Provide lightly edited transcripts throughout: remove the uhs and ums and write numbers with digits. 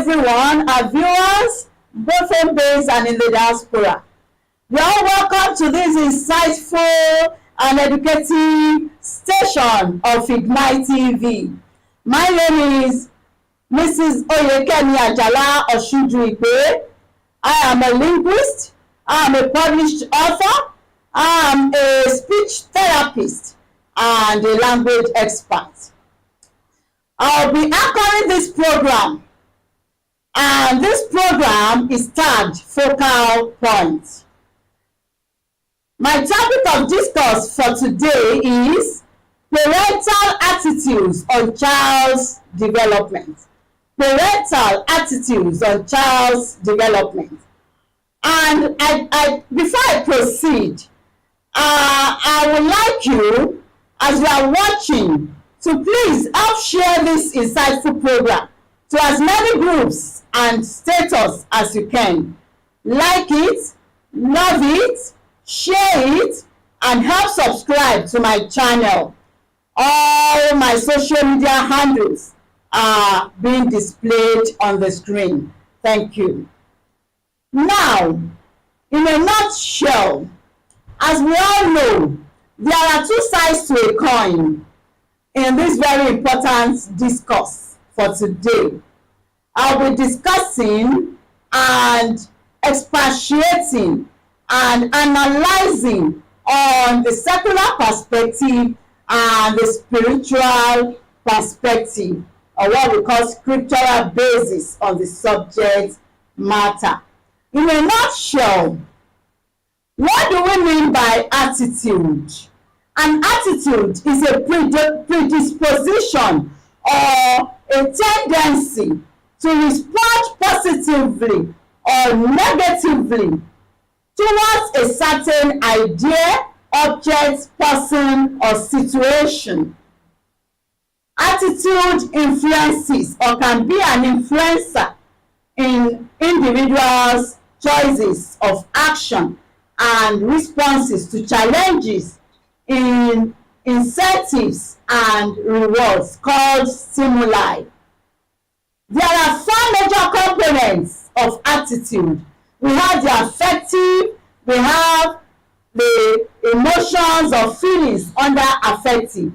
everyone, our viewers, both home based and in the diaspora. You are welcome to this insightful and educative station of Ignite TV. My name is Mrs. KEMI AJALA OSUNJUYIGBE. I am a linguist, I am a published author, I am a speech therapist and a language expert. I'll be anchoring this program, and this program is tagged Focal Point. My topic of discourse for today is parental attitudes on child's development. Parental attitudes on child's development. And before I proceed, I would like you, as you are watching, to please help share this insightful program to as many groups and status as you can. Like it, love it, share it, and help subscribe to my channel. All my social media handles are being displayed on the screen. Thank you. Now, in a nutshell, as we all know, there are two sides to a coin in this very important discourse for today. I'll be discussing and expatiating and analyzing on the secular perspective and the spiritual perspective, or what we call scriptural basis on the subject matter. In a nutshell, what do we mean by attitude? An attitude is a predisposition or a tendency to respond positively or negatively towards a certain idea, object, person, or situation. Attitude influences or can be an influencer in individuals' choices of action and responses to challenges, in incentives and rewards called stimuli. There are four major components of attitude. We have the affective, we have the emotions or feelings under affective,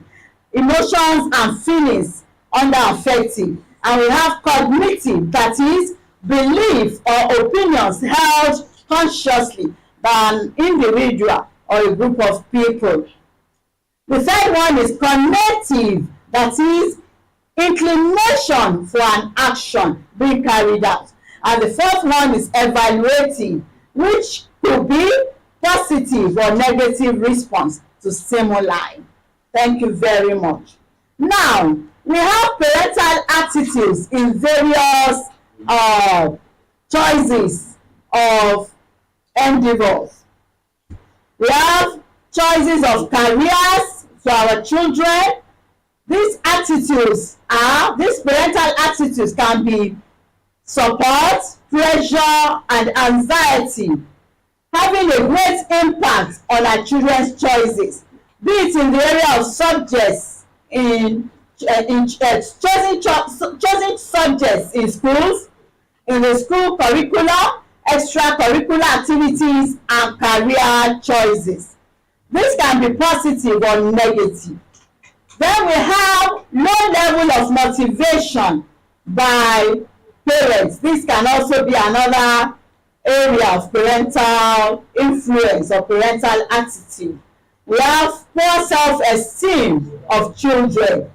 emotions and feelings under affective, and we have cognitive, that is belief or opinions held consciously by an individual or a group of people. The third one is cognitive, that is inclination for an action being carried out. And the fourth one is evaluative, which could be positive or negative response to stimuli. Thank you very much. Now, we have parental attitudes in various choices of endeavors. We have choices of careers for our children. These parental attitudes can be support, pressure, and anxiety, having a great impact on our children's choices, be it in the area of subjects, choosing subjects in schools, in the school curricula, extracurricular activities, and career choices. This can be positive or negative. Then we have low level of motivation by parents. This can also be another area of parental influence or parental attitude. We have poor self-esteem of children,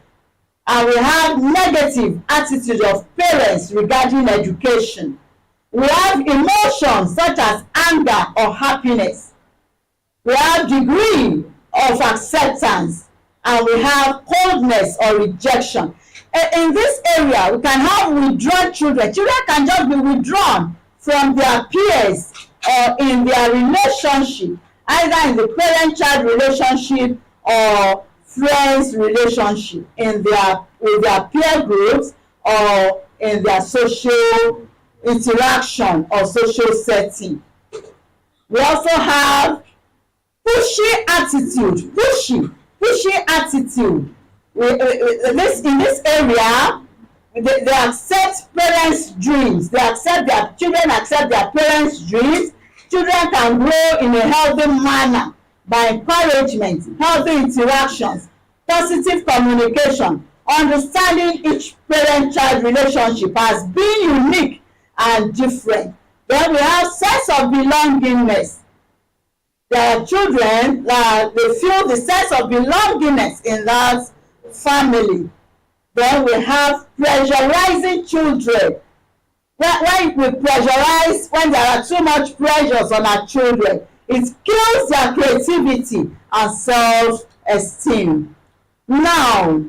and we have negative attitude of parents regarding education. We have emotions such as anger or happiness. We have degree of acceptance, and we have coldness or rejection. In this area, we can have withdrawn children. Children can just be withdrawn from their peers or in their relationship, either in the parent-child relationship or friends relationship, with their peer groups or in their social interaction or social setting. We also have pushy attitude. Pushy attitude. In this area, they accept parents' dreams. They accept their children, accept their parents' dreams. Children can grow in a healthy manner by encouragement, healthy interactions, positive communication, understanding each parent-child relationship as being unique and different. Then we have sense of belongingness. There are children that they feel the sense of belongingness in that family. Then we have pressurizing children. When we pressurize, when there are too much pressures on our children, it kills their creativity and self-esteem. Now,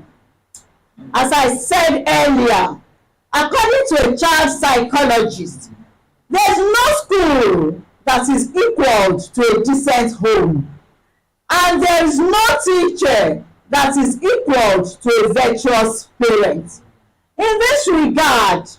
as I said earlier, according to a child psychologist, there's no school that is equal to a decent home, and there is no teacher that is equal to a virtuous parent. In this regard,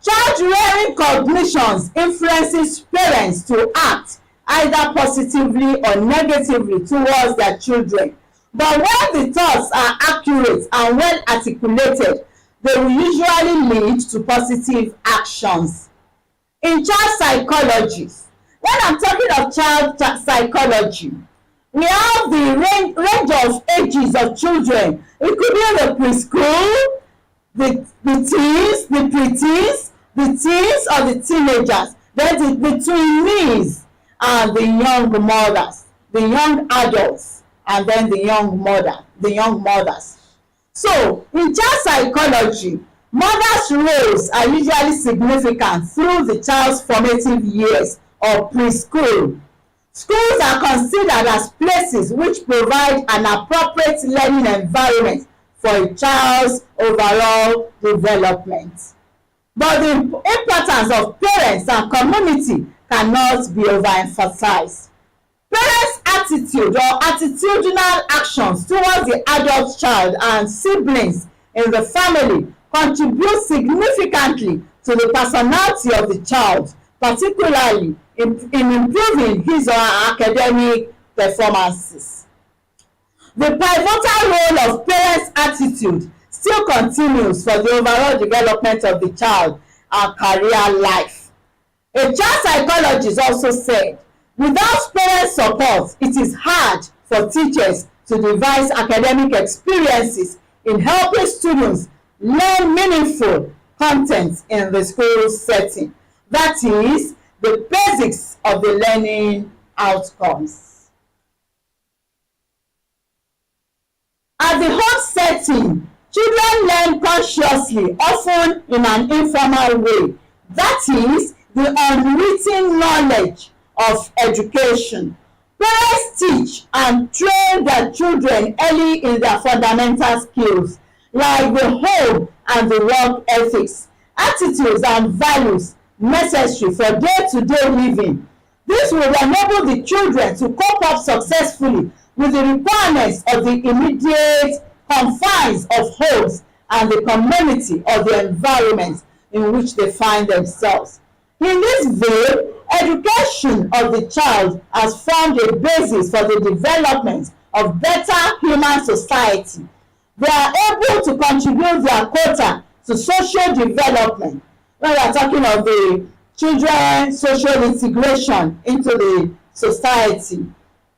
child-rearing cognitions influences parents to act either positively or negatively towards their children. But when the thoughts are accurate and well articulated, they will usually lead to positive actions. In child psychology, when I'm talking of child psychology, we have the range of ages of children. It could be the preschool, the teens, the preteens, the teens or the teenagers, then the tweenes and the young mothers, the young adults, and then the young mothers. So in child psychology, mothers' roles are usually significant through the child's formative years or preschool. Schools are considered as places which provide an appropriate learning environment for a child's overall development. But the importance of parents and community cannot be overemphasized. Parents' attitude or attitudinal actions towards the adult child and siblings in the family contribute significantly to the personality of the child, particularly in improving his or her academic performances. The pivotal role of parents' attitude still continues for the overall development of the child and career life. A child psychologist also said, without parent support, it is hard for teachers to devise academic experiences in helping students learn meaningful content in the school setting. That is, the basics of the learning outcomes. At the home setting, children learn consciously, often in an informal way. That is, the unwritten knowledge of education. Parents teach and train their children early in their fundamental skills, like the home and the work ethics, attitudes and values necessary for day-to-day living. This will enable the children to cope up successfully with the requirements of the immediate confines of homes and the community or the environment in which they find themselves. In this vein, education of the child has formed a basis for the development of better human society. They are able to contribute their quota to social development. When we are talking of the children's social integration into the society.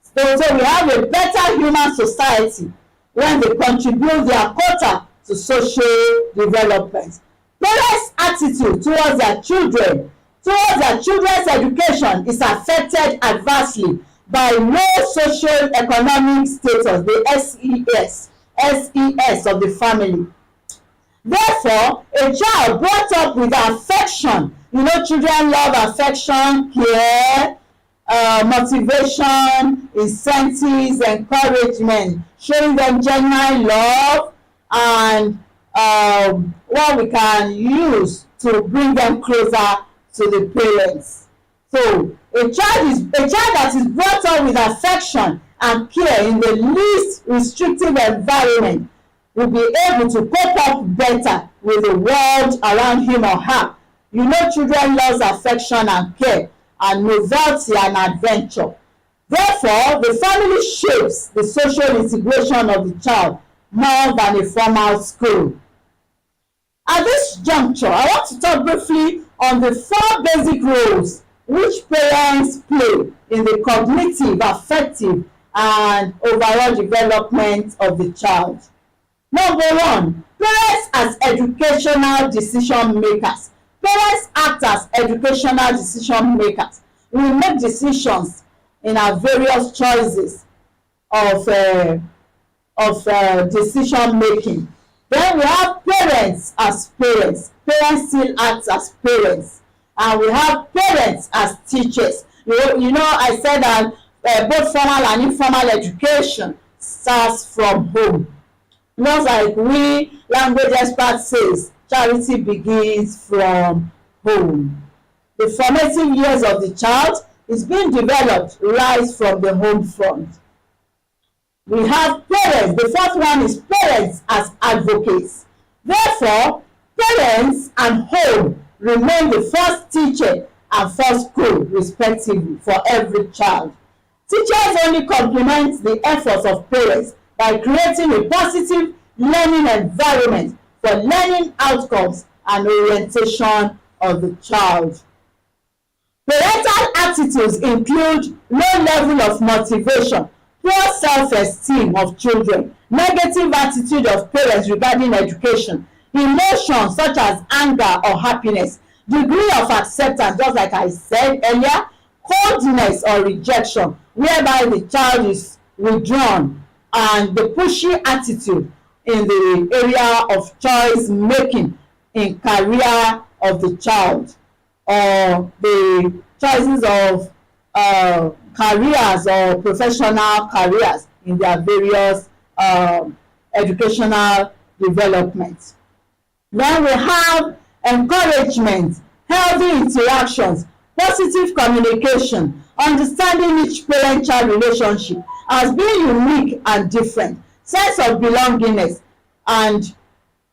So we have a better human society when they contribute their quota to social development. Parents' attitude towards their children's education is affected adversely by low socio-economic status, the SES of the family. Therefore, a child brought up with affection, children love affection, care, motivation, incentives, encouragement, showing them genuine love and what we can use to bring them closer to the parents. So a child that is brought up with affection and care in the least restrictive environment will be able to cope up better with the world around him or her. Children love affection and care and novelty and adventure. Therefore, the family shapes the social integration of the child more than a formal school. At this juncture, I want to talk briefly on the 4 basic roles which parents play in the cognitive, affective, and overall development of the child. Number 1, parents as educational decision makers. Parents act as educational decision makers. We make decisions in our various choices of decision making. Then we have parents as parents. Parents still act as parents. And we have parents as teachers. You know, I said that both formal and informal education starts from home. Just like we language experts says, charity begins from home. The formative years of the child is being developed right from the home front. We have parents. The first one is parents as advocates. Therefore, parents and home remain the first teacher and first school, respectively, for every child. Teachers only complement the efforts of parents by creating a positive learning environment for learning outcomes and orientation of the child. Parental attitudes include low level of motivation, poor self-esteem of children, negative attitude of parents regarding education, emotions such as anger or happiness, degree of acceptance, just like I said earlier, coldness or rejection, whereby the child is withdrawn, and the pushy attitude in the area of choice making in career of the child, or the choices of careers or professional careers in their various educational development. Then we have encouragement, healthy interactions, positive communication, understanding each parent-child relationship as being unique and different, sense of belongingness, and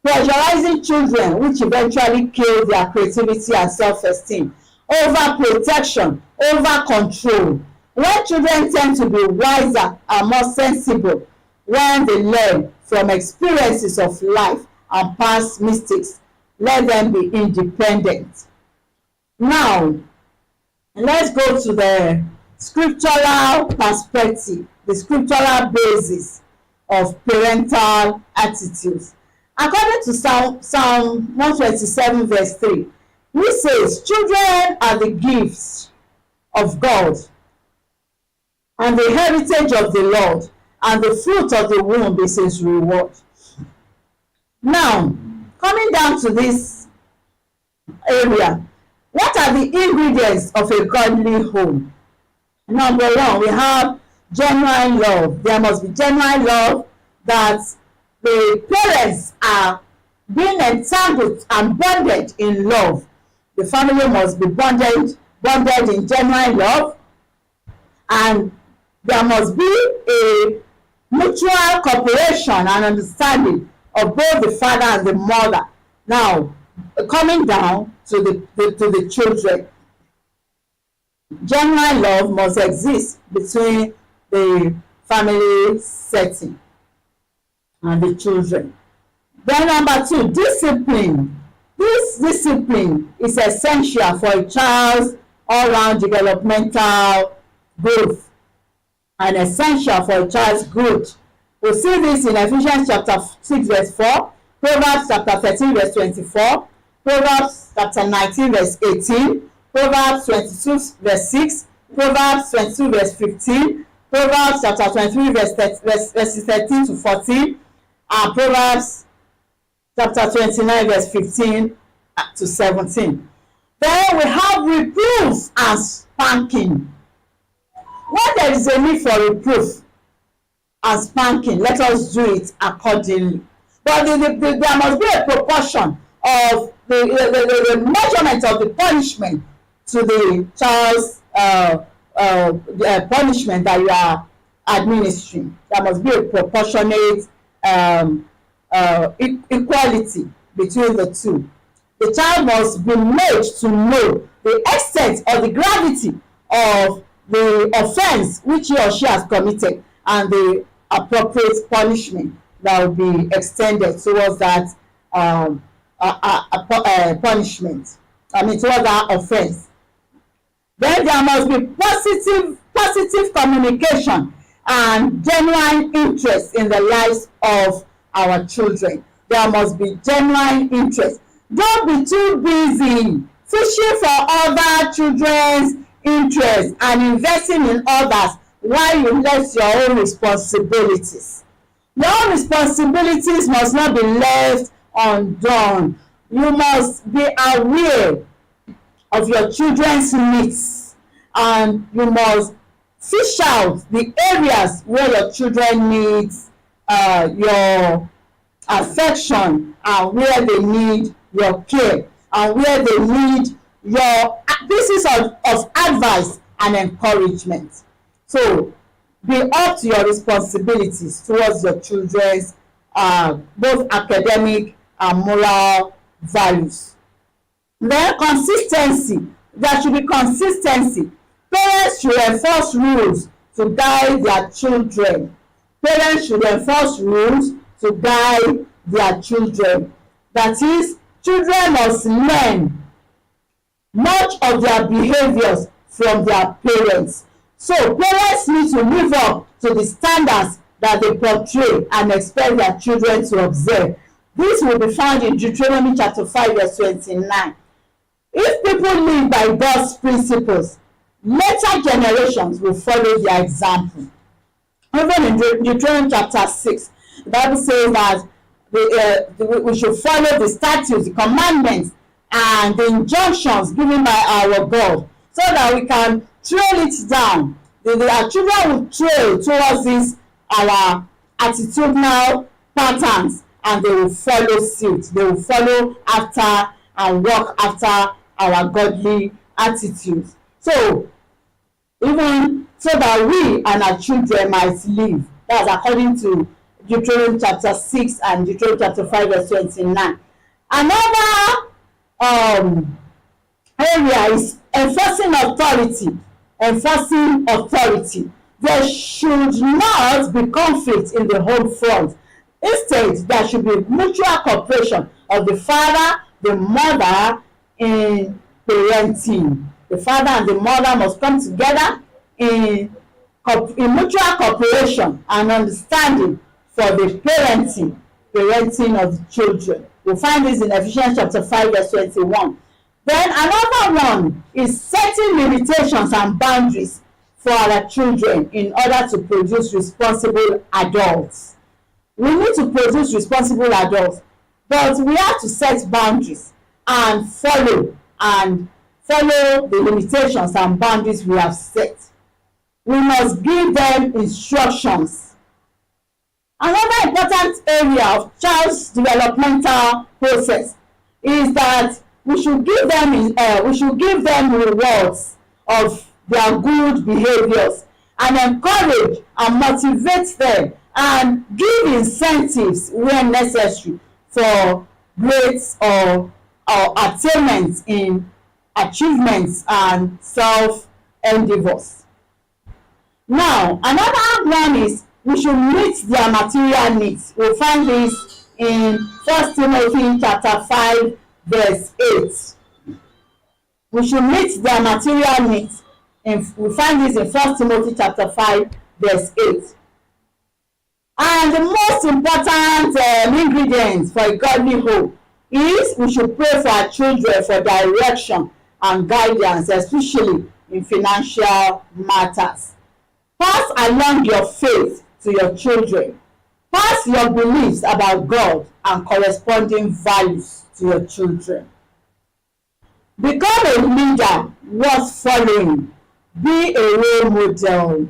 pressurizing children, which eventually kill their creativity and self-esteem, overprotection, over control. When children tend to be wiser and more sensible when they learn from experiences of life and past mistakes, let them be independent. Now, let's go to the scriptural perspective, the scriptural basis of parental attitudes. According to Psalm 127 verse 3, which says, children are the gifts of God and the heritage of the Lord, and the fruit of the womb is his reward. Now, coming down to this area, what are the ingredients of a godly home? Number 1, we have genuine love. There must be genuine love, that the parents are being entangled and bonded in love. The family must be bonded in genuine love, and there must be a mutual cooperation and understanding of both the father and the mother. Now, coming down to the children, genuine love must exist between the family setting and the children. Then number 2, discipline. This discipline is essential for a child's all-round developmental growth and essential for a child's growth. We see this in Ephesians chapter 6 verse 4, Proverbs chapter 13 verse 24, Proverbs chapter 19 verse 18, Proverbs 22 verse 6, Proverbs 22 verse 15, Proverbs chapter 23 verses 13 to 14, and Proverbs chapter 29 verse 15 to 17. Then we have reproof and spanking. When there is a need for reproof and spanking, let us do it accordingly. But there must be a proportion of the measurement of the punishment to the child's punishment that you are administering. There must be a proportionate equality between the two. The child must be made to know the extent or the gravity of the offense which he or she has committed, and the appropriate punishment that will be extended towards that punishment, towards that offense. Then there must be positive communication and genuine interest in the lives of our children. There must be genuine interest. Don't be too busy fishing for other children's interests and investing in others while you let your own responsibilities. Your own responsibilities must not be left undone. You must be aware of your children's needs, and you must fish out the areas where your children needs your affection, and where they need your care, and where they need your pieces of advice and encouragement. So be up to your responsibilities towards your children's both academic and moral values. Then consistency. There should be consistency. Parents should enforce rules to guide their children. Parents should enforce rules to guide their children. That is, children must learn much of their behaviors from their parents. So parents need to live up to the standards that they portray and expect their children to observe. This will be found in Deuteronomy chapter 5 verse 29. If people live by God's principles, later generations will follow their example. Even in Deuteronomy chapter 6, the Bible says that we should follow the statutes, the commandments, and the injunctions given by our God, so that we can trail it down. Our children will trail towards this, our attitudinal patterns, and they will follow suit. They will follow after and walk after our godly attitudes. So, even so that we and our children might live. That's according to Deuteronomy chapter 6 and Deuteronomy chapter 5 verse 29. Another area is enforcing authority. Enforcing authority. There should not be conflict in the home front. Instead, there should be mutual cooperation of the father, the mother in parenting. The father and the mother must come together in mutual cooperation and understanding for the parenting of the children. We'll find this in Ephesians chapter 5 verse 21. Then another one is setting limitations and boundaries for our children in order to produce responsible adults. We need to produce responsible adults, but we have to set boundaries and follow the limitations and boundaries we have set. We must give them instructions. Another important area of child's developmental process is that we should give them rewards of their good behaviors, and encourage and motivate them, and give incentives where necessary for grades or attainments in achievements and self-endeavors. Now, another one is we should meet their material needs. We'll find this in 1 Timothy chapter 5 verse 8. We should meet their material needs. We find this in 1 Timothy chapter 5 verse 8. And the most important ingredient for a godly home is we should pray for our children for direction and guidance, especially in financial matters. Pass along your faith to your children. Pass your beliefs about God and corresponding values to your children. Become a leader worth following. Be a role model.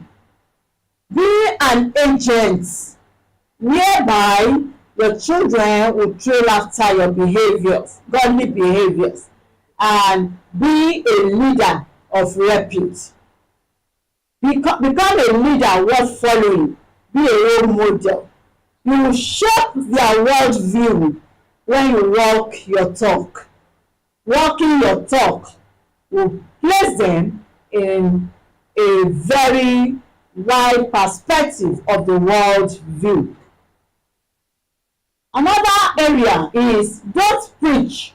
Be an agent whereby your children will trail after your behaviors, godly behaviors, and be a leader of repute. Become a leader worth following. Be a role model. You will shape their worldview when you walk your talk. Walking your talk will place them in a very wide perspective of the world view. Another area is don't preach,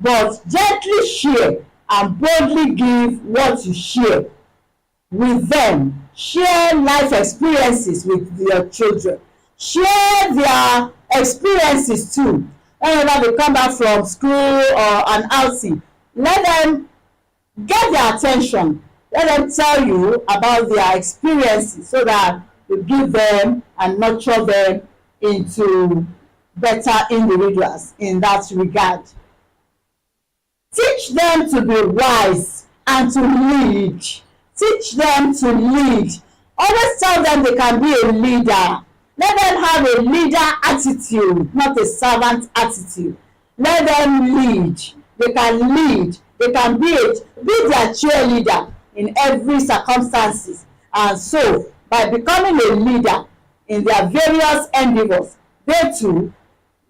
but gently share and boldly give what you share with them. Share life experiences with your children. Share their experiences too. Whenever they come back from school or an outing, let them get their attention. Let them tell you about their experiences so that you give them and nurture them into better individuals in that regard. Teach them to be wise and to lead. Teach them to lead. Always tell them they can be a leader. Let them have a leader attitude, not a servant attitude. Let them lead. They can lead. They can be their cheerleader in every circumstances. And so, by becoming a leader in their various endeavors, they too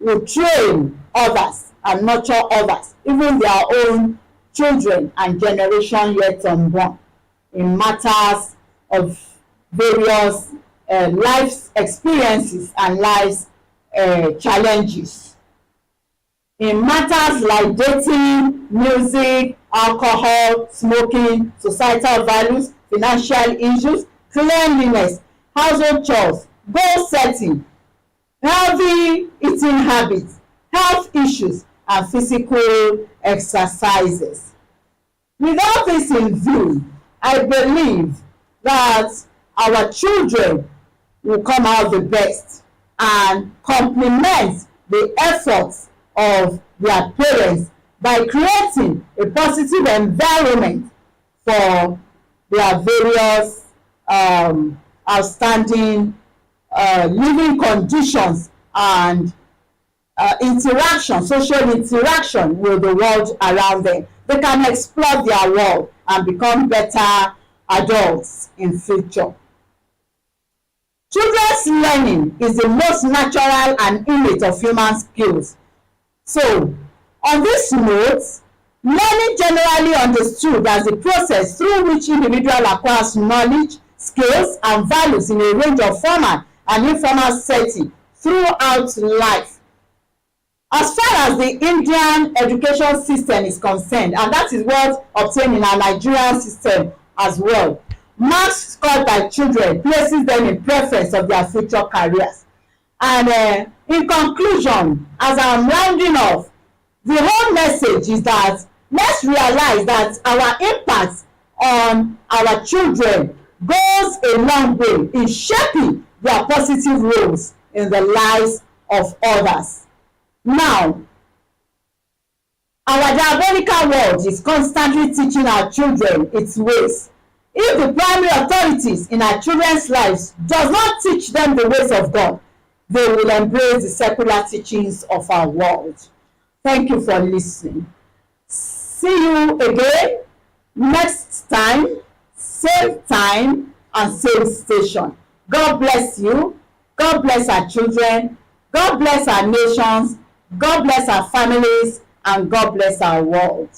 will train others and nurture others, even their own children and generation yet unborn, in matters of various life experiences and life challenges. In matters like dating, music, alcohol, smoking, societal values, financial issues, cleanliness, household chores, goal setting, healthy eating habits, health issues, and physical exercises. With all this in view, I believe that our children will come out the best and complement the efforts of their parents by creating a positive environment for their various outstanding living conditions and social interaction with the world around them. They can explore their world and become better adults in future. Children's learning is the most natural and innate of human skills. So, on this note, learning generally understood as the process through which individual acquires knowledge, skills, and values in a range of formal and informal setting throughout life. As far as the Indian education system is concerned, and that is what obtained in our Nigerian system as well, marks scored by children places them in preference of their future careers. And in conclusion, as I'm rounding off, the whole message is that let's realize that our impact on our children goes a long way in shaping their positive roles in the lives of others. Now, our diabolical world is constantly teaching our children its ways. If the primary authorities in our children's lives does not teach them the ways of God, they will embrace the secular teachings of our world. Thank you for listening. See you again next time, same time and same station. God bless you. God bless our children. God bless our nations. God bless our families. And God bless our world.